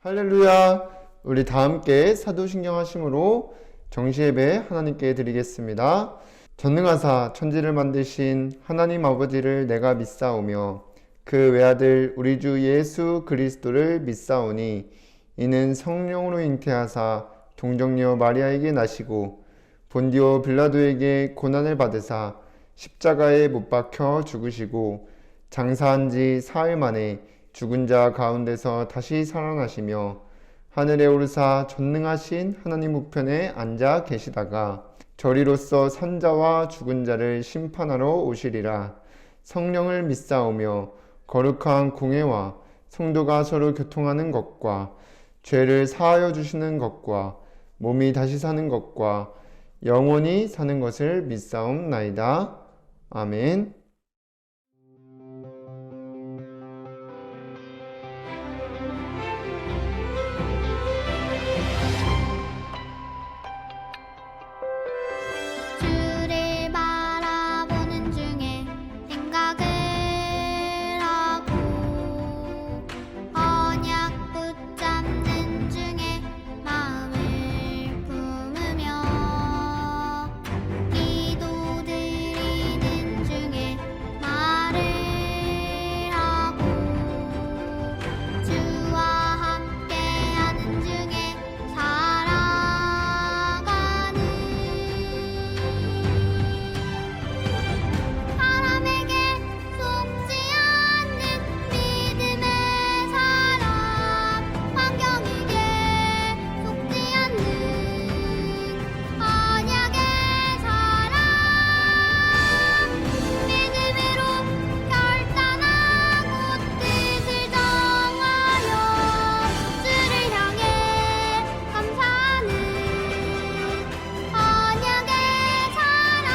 할렐루야. 우리 다 함께 사도신경 하심으로 정시예배 하나님께 드리겠습니다. 전능하사 천지를 만드신 하나님 아버지를 내가 믿사오며 그 외아들 우리 주 예수 그리스도를 믿사오니 이는 성령으로 잉태하사 동정녀 마리아에게 나시고 본디오 빌라도에게 고난을 받으사 십자가에 못 박혀 죽으시고 장사한 지 사흘 만에 죽은 자 가운데서 다시 살아나시며 하늘에 오르사 전능하신 하나님 우편에 앉아 계시다가 저리로서 산자와 죽은 자를 심판하러 오시리라. 성령을 믿사오며 거룩한 공회와 성도가 서로 교통하는 것과 죄를 사하여 주시는 것과 몸이 다시 사는 것과 영원히 사는 것을 믿사옵나이다. 아멘. 주를 바라보는 중에 생각을 하고 언약 붙잡는 중에 마음을 품으며 기도드리는 중에 말을 하고 주와 함께하는 중에 살아가는 사람에게 속지 않는 믿음의 사람, 환경에게 속지 않는 언약의 사람, 믿음으로 결단하고 뜻을 정하여 주를 향해 감사하는 언약의 사람.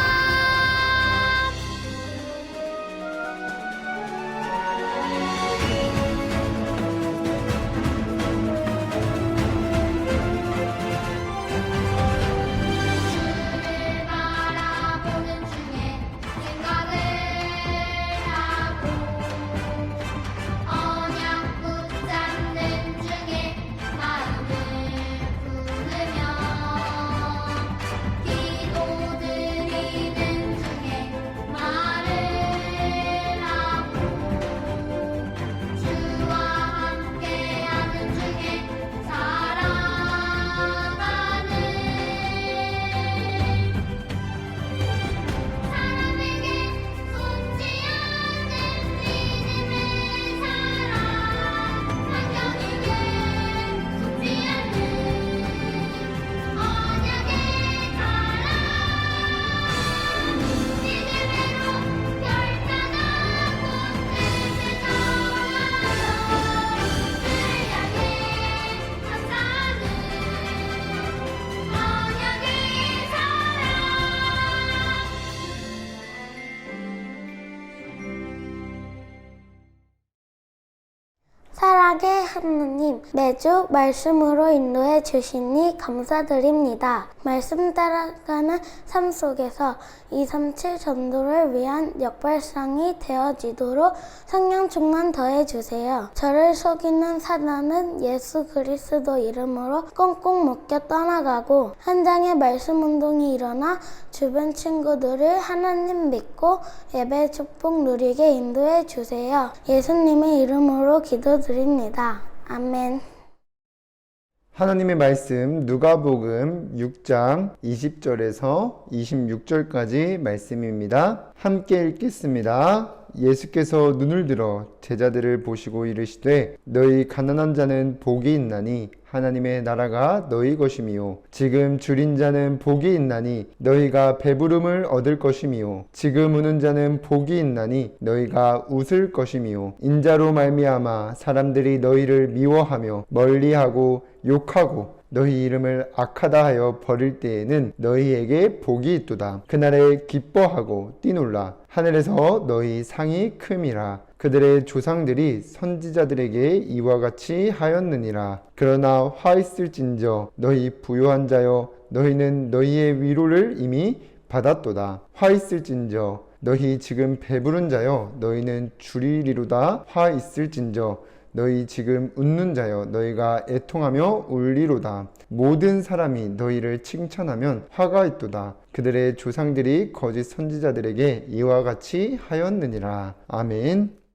주를 바라보는 중에 생각을 하고 언약 붙잡는 중에 마음을 품으며 기도드리는 중에 말을 하고 주와 함께하는 중에 살아가는 사람에게 속지 않는 믿음의 사람, 환경에게 속지 않는 언약의 사람, 믿음으로 결단하고 뜻을 정하여 주를 향해 감사하는 언약의 사람. 사랑의 하느님, 매주 말씀으로 인도해 주시니 감사드립니다. 말씀 따라가는 삶 속에서 237 전도를 위한 역발상이 되어지도록 성령 충만 더해 주세요. 저를 속이는 사단은 예수 그리스도 이름으로 꽁꽁 묶여 떠나가고 현장에 말씀 운동이 일어나 주변 친구들을 하나님 믿고 예배 축복 누리게 인도해 주세요. 예수님의 이름으로 기도드립니다. 아멘. 하나님의 말씀 누가복음 6장 20절에서 26절까지 말씀입니다. 함께 읽겠습니다. 예수께서 눈을 들어 제자들을 보시고 이르시되 너희 가난한 자는 복이 있나니 하나님의 나라가 너희 것이미요 지금 줄인 자는 복이 있나니 너희가 배부름을 얻을 것이미요 지금 우는 자는 복이 있나니 너희가 웃을 것이미요 인자로 말미암아 사람들이 너희를 미워하며 멀리하고 욕하고 너희 이름을 악하다 하여 버릴 때에는 너희에게 복이 있도다. 그날에 기뻐하고 뛰놀라. 하늘에서 너희 상이 큼이라. 그들의 조상들이 선지자들에게 이와 같이 하였느니라. 그러나 화 있을진저 너희 부요한 자여 너희는 너희의 위로를 이미 받았도다. 화 있을진저 너희 지금 배부른 자여 너희는 주리리로다. 화 있을진저 너희 지금 웃는 자여 너희가 애통하며 울리로다. 모든 사람이 너희를 칭찬하면 화가 있도다. 그들의 조상들이 거짓 선지자들에게 이와 같이 하였느니라. 아멘.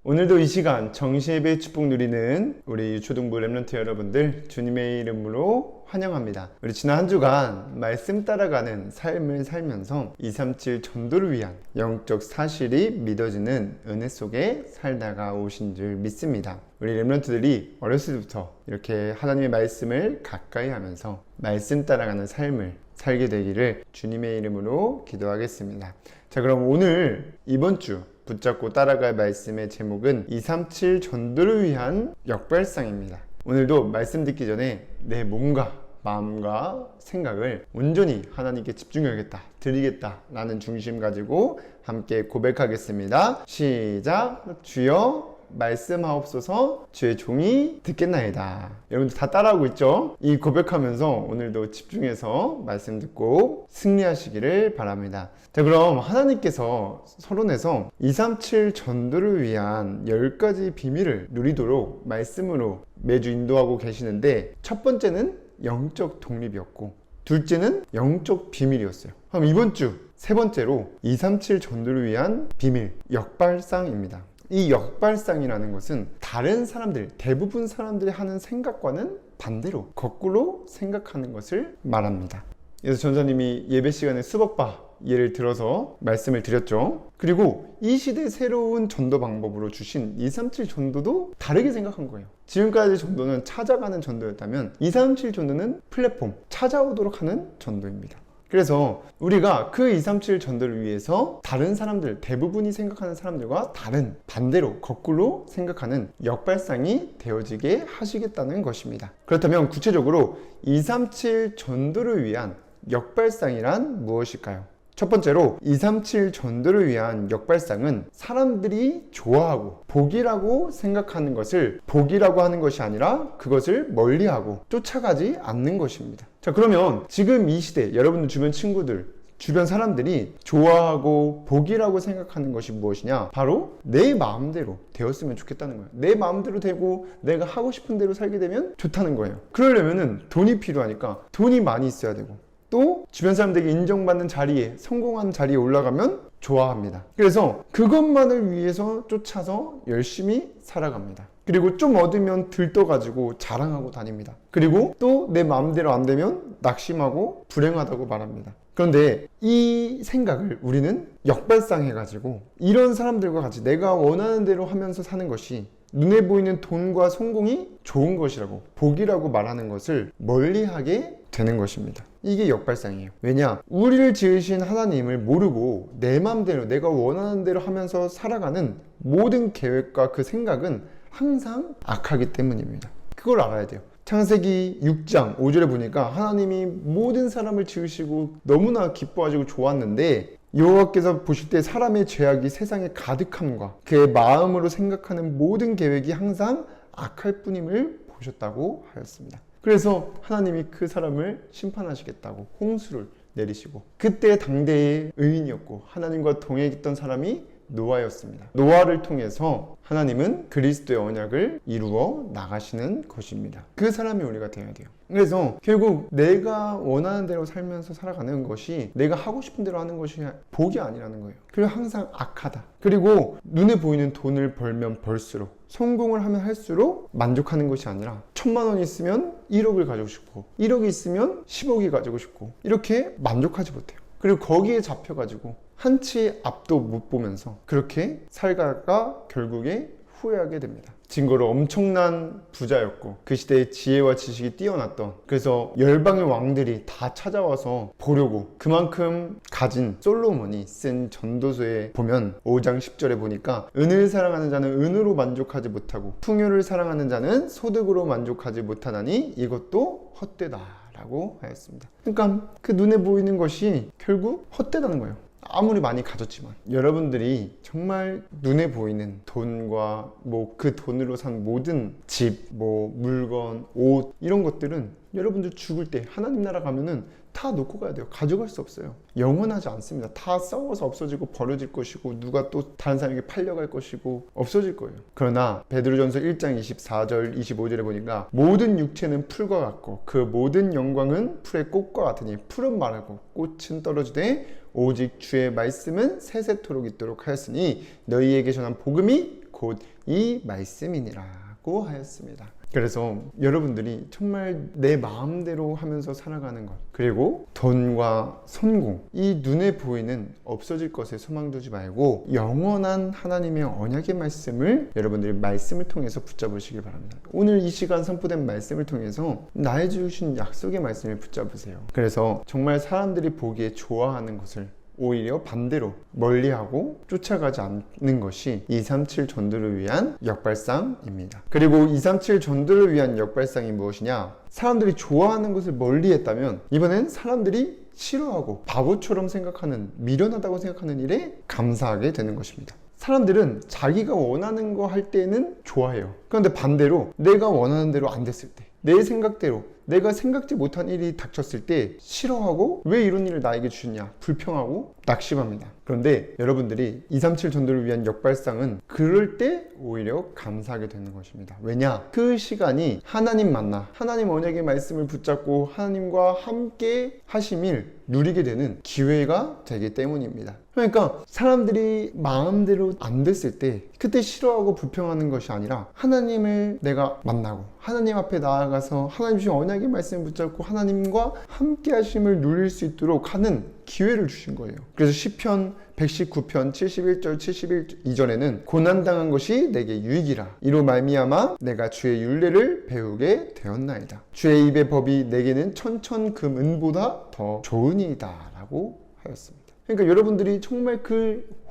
오늘도 이 시간 정시예배 축복 누리는 우리 유초등부 렘넌트 여러분들 주님의 이름으로 환영합니다. 우리 지난 한 주간 말씀 따라가는 삶을 살면서 237 전도를 위한 영적 사실이 믿어지는 은혜 속에 살다가 오신 줄 믿습니다. 우리 렘넌트들이 어렸을 때부터 이렇게 하나님의 말씀을 가까이 하면서 말씀 따라가는 삶을 살게 되기를 주님의 이름으로 기도하겠습니다. 자, 그럼 오늘 이번 주 붙잡고 따라갈 말씀의 제목은 237 전도를 위한 역발상입니다. 오늘도 말씀 듣기 전에 내 몸과 마음과 생각을 온전히 하나님께 집중해야겠다, 드리겠다 라는 중심 가지고 함께 고백하겠습니다. 시작! 주여 말씀하옵소서. 주의 종이 듣겠나이다. 여러분들 다 따라하고 있죠? 이 고백하면서 오늘도 집중해서 말씀 듣고 승리하시기를 바랍니다. 자, 그럼 하나님께서 서론에서 237 전도를 위한 10가지 비밀을 누리도록 말씀으로 매주 인도하고 계시는데, 첫 번째는 영적 독립이었고, 둘째는 영적 비밀이었어요. 그럼 이번 주 세 번째로 237 전도를 위한 비밀, 역발상입니다. 이 역발상이라는 것은 다른 사람들, 대부분 사람들이 하는 생각과는 반대로 거꾸로 생각하는 것을 말합니다. 그래서 전사님이 예배 시간에 수법바 예를 들어서 말씀을 드렸죠. 그리고 이 시대의 새로운 전도 방법으로 주신 237 전도도 다르게 생각한 거예요. 지금까지 전도는 찾아가는 전도였다면 237 전도는 플랫폼, 찾아오도록 하는 전도입니다. 그래서 우리가 그 237 전도를 위해서 다른 사람들, 대부분이 생각하는 사람들과 다른, 반대로 거꾸로 생각하는 역발상이 되어지게 하시겠다는 것입니다. 그렇다면 구체적으로 237 전도를 위한 역발상이란 무엇일까요? 첫 번째로 237 전도를 위한 역발상은 사람들이 좋아하고 복이라고 생각하는 것을 복이라고 하는 것이 아니라 그것을 멀리하고 쫓아가지 않는 것입니다. 자, 그러면 지금 이 시대 여러분들 주변 친구들, 주변 사람들이 좋아하고 복이라고 생각하는 것이 무엇이냐? 바로 내 마음대로 되었으면 좋겠다는 거예요. 내 마음대로 되고 내가 하고 싶은 대로 살게 되면 좋다는 거예요. 그러려면 돈이 필요하니까 돈이 많이 있어야 되고, 또 주변 사람들에게 인정받는 자리에, 성공하는 자리에 올라가면 좋아합니다. 그래서 그것만을 위해서 쫓아서 열심히 살아갑니다. 그리고 좀 얻으면 들떠가지고 자랑하고 다닙니다. 그리고 또 내 마음대로 안 되면 낙심하고 불행하다고 말합니다. 그런데 이 생각을 우리는 역발상해가지고 이런 사람들과 같이 내가 원하는 대로 하면서 사는 것이, 눈에 보이는 돈과 성공이 좋은 것이라고, 복이라고 말하는 것을 멀리하게 되는 것입니다. 이게 역발상이에요. 왜냐? 우리를 지으신 하나님을 모르고 내 마음대로 내가 원하는 대로 하면서 살아가는 모든 계획과 그 생각은 항상 악하기 때문입니다. 그걸 알아야 돼요. 창세기 6장 5절에 보니까 하나님이 모든 사람을 지으시고 너무나 기뻐하시고 좋았는데, 여호와께서 보실 때 사람의 죄악이 세상에 가득함과 그의 마음으로 생각하는 모든 계획이 항상 악할 뿐임을 보셨다고 하였습니다. 그래서 하나님이 그 사람을 심판하시겠다고 홍수를 내리시고, 그때 당대의 의인이었고 하나님과 동행했던 사람이 노아였습니다. 노아를 통해서 하나님은 그리스도의 언약을 이루어 나가시는 것입니다. 그 사람이 우리가 되어야 돼요. 그래서 결국 내가 원하는 대로 살면서 살아가는 것이, 내가 하고 싶은 대로 하는 것이 복이 아니라는 거예요. 그리고 항상 악하다. 그리고 눈에 보이는 돈을 벌면 벌수록, 성공을 하면 할수록 만족하는 것이 아니라 1,000만 원이 있으면 1억을 가지고 싶고, 1억이 있으면 10억이 가지고 싶고, 이렇게 만족하지 못해요. 그리고 거기에 잡혀가지고 한치 앞도 못 보면서 그렇게 살다가 결국에 후회하게 됩니다. 증거로 엄청난 부자였고 그 시대의 지혜와 지식이 뛰어났던, 그래서 열방의 왕들이 다 찾아와서 보려고 그만큼 가진 솔로몬이 쓴 전도서에 보면 5장 10절에 보니까 은을 사랑하는 자는 은으로 만족하지 못하고 풍요를 사랑하는 자는 소득으로 만족하지 못하나니 이것도 헛되다 라고 하였습니다. 그러니까 그 눈에 보이는 것이 결국 헛되다는 거예요. 아무리 많이 가졌지만. 여러분들이 정말 눈에 보이는 돈과 그 돈으로 산 모든 집, 물건, 옷 이런 것들은 여러분들 죽을 때 하나님 나라 가면은 다 놓고 가야 돼요. 가져갈 수 없어요. 영원하지 않습니다. 다 썩어서 없어지고 버려질 것이고 누가 또 다른 사람에게 팔려갈 것이고 없어질 거예요. 그러나 베드로전서 1장 24절 25절에 보니까 모든 육체는 풀과 같고 그 모든 영광은 풀의 꽃과 같으니 풀은 마르고 꽃은 떨어지되 오직 주의 말씀은 세세토록 있도록 하였으니 너희에게 전한 복음이 곧 이 말씀이니라고 하였습니다. 그래서 여러분들이 정말 내 마음대로 하면서 살아가는 것, 그리고 돈과 성공, 이 눈에 보이는 없어질 것에 소망 두지 말고 영원한 하나님의 언약의 말씀을 여러분들이 말씀을 통해서 붙잡으시길 바랍니다. 오늘 이 시간 선포된 말씀을 통해서 나의 주신 약속의 말씀을 붙잡으세요. 그래서 정말 사람들이 보기에 좋아하는 것을 오히려 반대로 멀리하고 쫓아가지 않는 것이 237 전도를 위한 역발상입니다. 그리고 237 전도를 위한 역발상이 무엇이냐? 사람들이 좋아하는 것을 멀리했다면 이번엔 사람들이 싫어하고 바보처럼 생각하는, 미련하다고 생각하는 일에 감사하게 되는 것입니다. 사람들은 자기가 원하는 거 할 때는 좋아해요. 그런데 반대로 내가 원하는 대로 안 됐을 때, 내 생각대로 내가 생각지 못한 일이 닥쳤을 때 싫어하고 왜 이런 일을 나에게 주냐, 불평하고 낙심합니다. 그런데 여러분들이 237 전도를 위한 역발상은 그럴 때 오히려 감사하게 되는 것입니다. 왜냐? 그 시간이 하나님 만나, 하나님 언약의 말씀을 붙잡고 하나님과 함께 하심을 누리게 되는 기회가 되기 때문입니다. 그러니까 사람들이 마음대로 안 됐을 때 그때 싫어하고 불평하는 것이 아니라 하나님을 내가 만나고 하나님 앞에 나아가서 하나님 주신 언약의 말씀을 붙잡고 하나님과 함께 하심을 누릴 수 있도록 하는 기회를 주신 거예요. 그래서 시편 119편 71절 72절에는 고난당한 것이 내게 유익이라 이로 말미암아 내가 주의 율례를 배우게 되었나이다. 주의 입의 법이 내게는 천천금 은보다 더 좋으니이다 라고 하였습니다. 그러니까 여러분들이 정말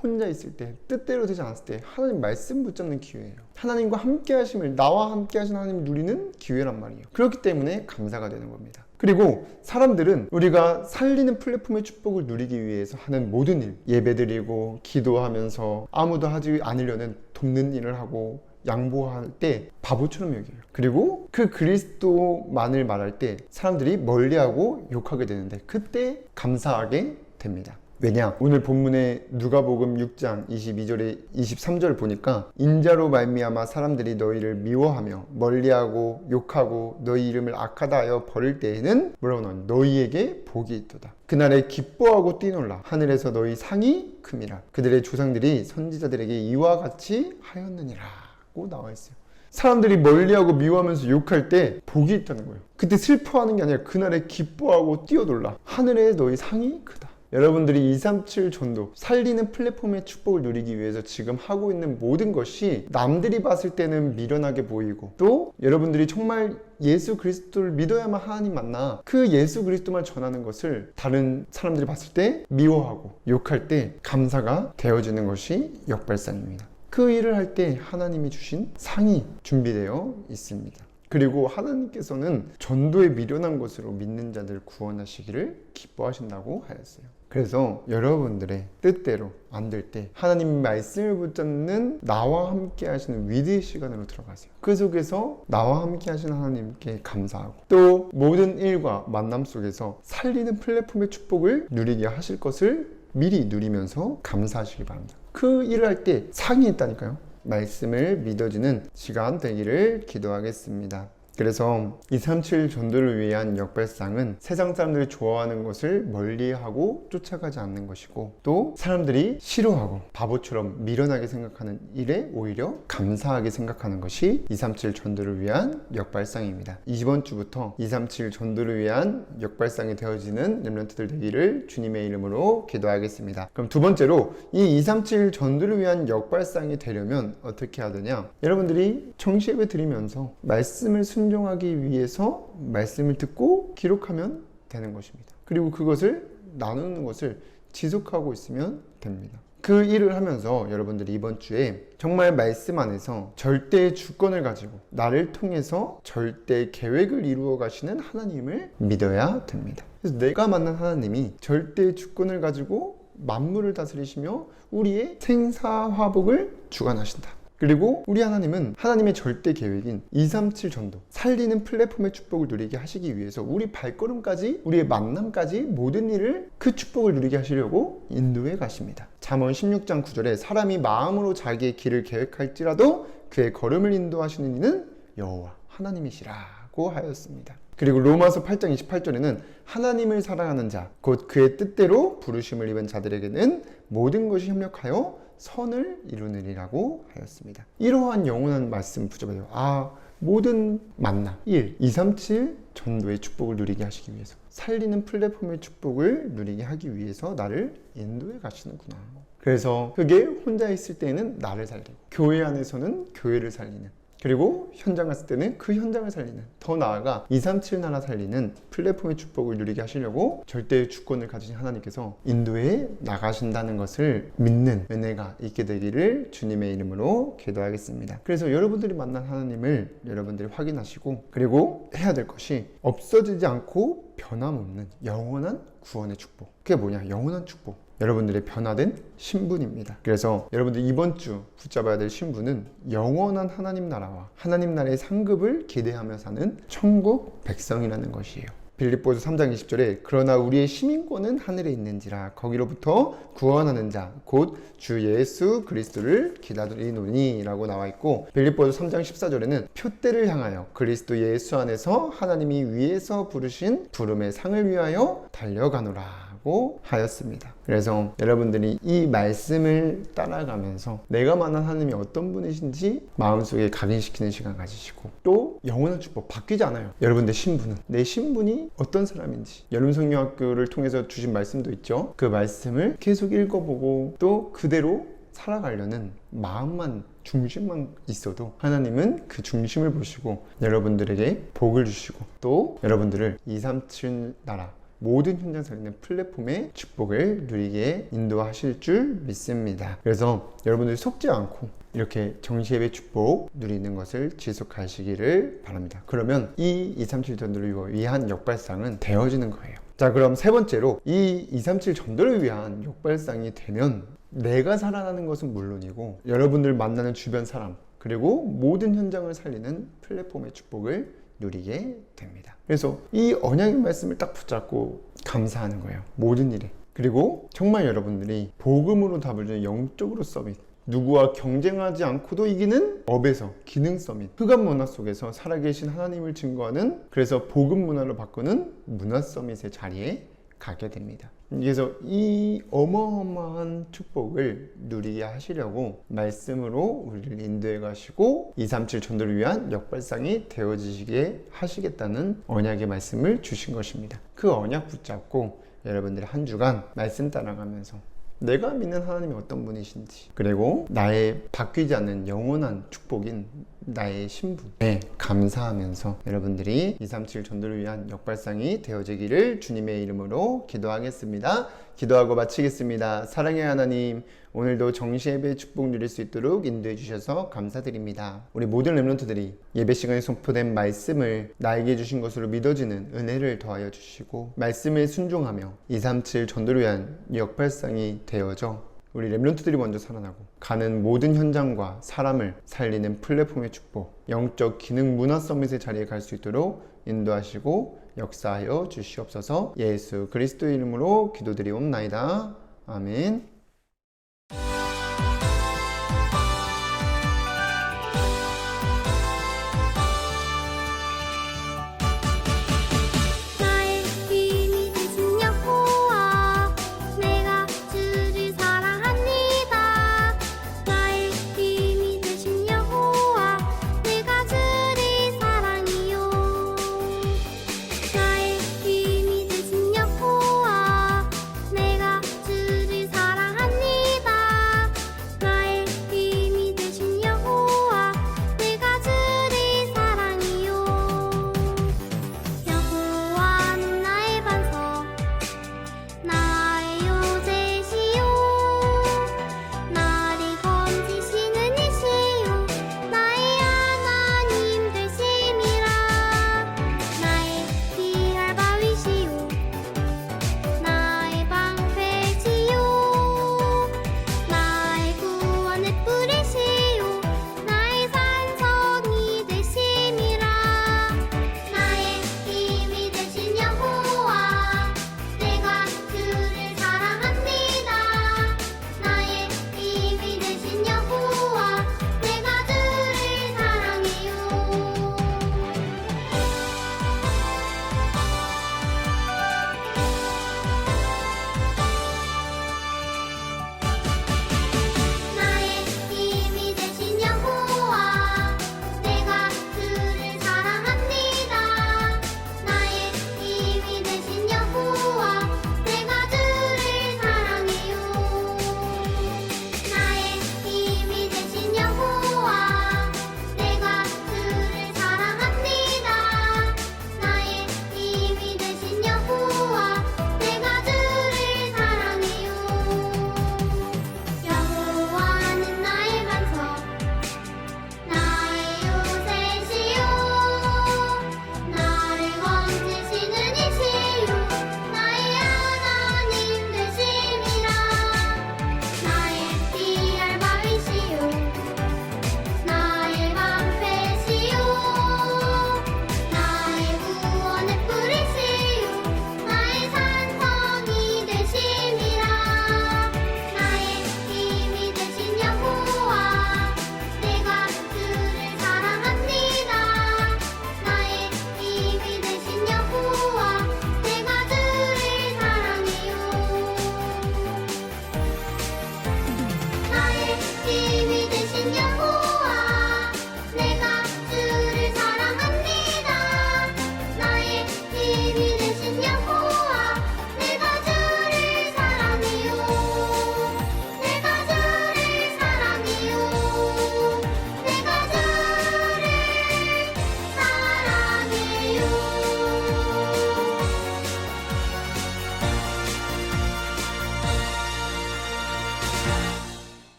혼자 있을 때, 뜻대로 되지 않았을 때 하나님 말씀 붙잡는 기회예요. 하나님과 함께 하심을, 나와 함께 하신 하나님을 누리는 기회란 말이에요. 그렇기 때문에 감사가 되는 겁니다. 그리고 사람들은 우리가 살리는 플랫폼의 축복을 누리기 위해서 하는 모든 일, 예배드리고 기도하면서 아무도 하지 않으려는 돕는 일을 하고 양보할 때 바보처럼 여겨요. 그리고 그 그리스도만을 말할 때 사람들이 멀리하고 욕하게 되는데 그때 감사하게 됩니다. 왜냐? 오늘 본문에 누가복음 6장 22절에 23절을 보니까 인자로 말미암아 사람들이 너희를 미워하며 멀리하고 욕하고 너희 이름을 악하다 하여 버릴 때에는 뭐라고 나오냐? 너희에게 복이 있도다. 그날에 기뻐하고 뛰놀라. 하늘에서 너희 상이 큼이라. 그들의 조상들이 선지자들에게 이와 같이 하였느니라고 나와 있어요. 사람들이 멀리하고 미워하면서 욕할 때 복이 있다는 거예요. 그때 슬퍼하는 게 아니라 그날에 기뻐하고 뛰어놀라. 하늘에 너희 상이 크다. 여러분들이 237 전도, 살리는 플랫폼의 축복을 누리기 위해서 지금 하고 있는 모든 것이 남들이 봤을 때는 미련하게 보이고 또 여러분들이 정말 예수 그리스도를 믿어야만 하나님 만나 그 예수 그리스도만 전하는 것을 다른 사람들이 봤을 때 미워하고 욕할 때 감사가 되어지는 것이 역발상입니다. 그 일을 할 때 하나님이 주신 상이 준비되어 있습니다. 그리고 하나님께서는 전도에 미련한 것으로 믿는 자들을 구원하시기를 기뻐하신다고 하였어요. 그래서 여러분들의 뜻대로 안 될 때 하나님 말씀을 붙잡는 나와 함께 하시는 위대의 시간으로 들어가세요. 그 속에서 나와 함께 하시는 하나님께 감사하고 또 모든 일과 만남 속에서 살리는 플랫폼의 축복을 누리게 하실 것을 미리 누리면서 감사하시기 바랍니다. 그 일을 할 때 상이 있다니까요. 말씀을 믿어지는 시간 되기를 기도하겠습니다. 그래서 237 전도를 위한 역발상은 세상 사람들이 좋아하는 것을 멀리하고 쫓아가지 않는 것이고, 또 사람들이 싫어하고 바보처럼 미련하게 생각하는 일에 오히려 감사하게 생각하는 것이 237 전도를 위한 역발상입니다. 이번 주부터 237 전도를 위한 역발상이 되어지는 렘넌트들 되기를 주님의 이름으로 기도하겠습니다. 그럼 두 번째로 이 237 전도를 위한 역발상이 되려면 어떻게 해야 되냐? 여러분들이 정시예배 드리면서 말씀을 순종하기 위해서 말씀을 듣고 기록하면 되는 것입니다. 그리고 그것을 나누는 것을 지속하고 있으면 됩니다. 그 일을 하면서 여러분들이 이번 주에 정말 말씀 안에서 절대의 주권을 가지고 나를 통해서 절대 계획을 이루어 가시는 하나님을 믿어야 됩니다. 그래서 내가 만난 하나님이 절대의 주권을 가지고 만물을 다스리시며 우리의 생사화복을 주관하신다. 그리고 우리 하나님은 하나님의 절대 계획인 237 전도, 살리는 플랫폼의 축복을 누리게 하시기 위해서 우리 발걸음까지, 우리의 만남까지 모든 일을 그 축복을 누리게 하시려고 인도해 가십니다. 잠언 16장 9절에 사람이 마음으로 자기의 길을 계획할지라도 그의 걸음을 인도하시는 이는 여호와 하나님이시라고 하였습니다. 그리고 로마서 8장 28절에는 하나님을 사랑하는 자, 곧 그의 뜻대로 부르심을 입은 자들에게는 모든 것이 협력하여 선을 이루느니라고 하였습니다. 이러한 영원한 말씀 붙잡아요. 모든 만남 237 전도의 축복을 누리게 하시기 위해서, 살리는 플랫폼의 축복을 누리게 하기 위해서 나를 인도해 가시는구나. 그래서 그게 혼자 있을 때는 나를 살리고, 교회 안에서는 교회를 살리는, 그리고 현장 갔을 때는 그 현장을 살리는, 더 나아가 237 나라 살리는 플랫폼의 축복을 누리게 하시려고 절대의 주권을 가지신 하나님께서 인도에 나가신다는 것을 믿는 은혜가 있게 되기를 주님의 이름으로 기도하겠습니다. 그래서 여러분들이 만난 하나님을 여러분들이 확인하시고, 그리고 해야 될 것이 없어지지 않고 변함없는 영원한 구원의 축복. 그게 뭐냐? 영원한 축복. 여러분들의 변화된 신분입니다. 그래서 여러분들 이번 주 붙잡아야 될 신분은 영원한 하나님 나라와 하나님 나라의 상급을 기대하며 사는 천국 백성이라는 것이에요. 빌립보서 3장 20절에 그러나 우리의 시민권은 하늘에 있는지라 거기로부터 구원하는 자 곧 주 예수 그리스도를 기다리노니 라고 나와 있고, 빌립보서 3장 14절에는 표대를 향하여 그리스도 예수 안에서 하나님이 위에서 부르신 부름의 상을 위하여 달려가노라 하였습니다. 그래서 여러분들이 이 말씀을 따라가면서 내가 만난 하나님이 어떤 분이신지 마음속에 각인시키는 시간 가지시고, 또 영원한 축복 바뀌지 않아요. 여러분들 신분은, 내 신분이 어떤 사람인지 여름 성경학교를 통해서 주신 말씀도 있죠. 그 말씀을 계속 읽어보고 또 그대로 살아가려는 마음만, 중심만 있어도 하나님은 그 중심을 보시고 여러분들에게 복을 주시고, 또 여러분들을 237 나라 모든 현장 살리는 플랫폼의 축복을 누리게 인도하실 줄 믿습니다. 그래서 여러분들이 속지 않고 이렇게 정시예배 축복 누리는 것을 지속하시기를 바랍니다. 그러면 이 237 전도를 위한 역발상은 되어지는 거예요. 자, 그럼 세 번째로 이 237 전도를 위한 역발상이 되면 내가 살아나는 것은 물론이고 여러분들 만나는 주변 사람, 그리고 모든 현장을 살리는 플랫폼의 축복을 누리게 됩니다. 그래서 이 언약의 말씀을 딱 붙잡고 감사하는 거예요. 모든 일에. 그리고 정말 여러분들이 복음으로 답을 주는 영적으로 서밋, 누구와 경쟁하지 않고도 이기는 업에서 기능 서밋, 흑암 문화 속에서 살아계신 하나님을 증거하는, 그래서 복음 문화로 바꾸는 문화 서밋의 자리에 가게 됩니다. 그래서 이 어마어마한 축복을 누리게 하시려고 말씀으로 우리를 인도해 가시고 237 전도를 위한 역발상이 되어지시게 하시겠다는 언약의 말씀을 주신 것입니다. 그 언약 붙잡고 여러분들이 한 주간 말씀 따라가면서 내가 믿는 하나님이 어떤 분이신지, 그리고 나의 바뀌지 않는 영원한 축복인 나의 신분에 감사하면서 여러분들이 237 전도를 위한 역발상이 되어지기를 주님의 이름으로 기도하겠습니다. 기도하고 마치겠습니다. 사랑의 하나님, 오늘도 정시예배 축복 누릴 수 있도록 인도해 주셔서 감사드립니다. 우리 모든 렘넌트들이 예배 시간에 선포된 말씀을 나에게 주신 것으로 믿어지는 은혜를 더하여 주시고, 말씀에 순종하며 237 전도를 위한 역발상이 되어져 우리 렘넌트들이 먼저 살아나고 가는 모든 현장과 사람을 살리는 플랫폼의 축복, 영적 기능 문화 서밋의 자리에 갈 수 있도록 인도하시고 역사하여 주시옵소서. 예수 그리스도의 이름으로 기도드리옵나이다. 아멘.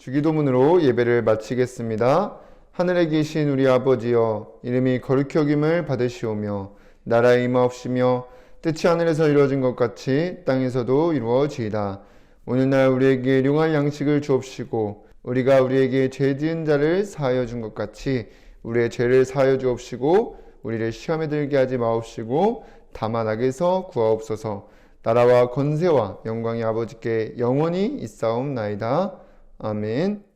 주기도문으로 예배를 마치겠습니다. 하늘에 계신 우리 아버지여, 이름이 거룩히 여김을 받으시오며 나라의 임하옵시며 뜻이 하늘에서 이루어진 것 같이 땅에서도 이루어지이다. 오늘날 우리에게 일용할 양식을 주옵시고 우리가 우리에게 죄 지은 자를 사하여 준 것 같이 우리의 죄를 사하여 주옵시고 우리를 시험에 들게 하지 마옵시고 다만 악에서 구하옵소서. 나라와 권세와 영광이 아버지께 영원히 있사옵나이다. 아멘.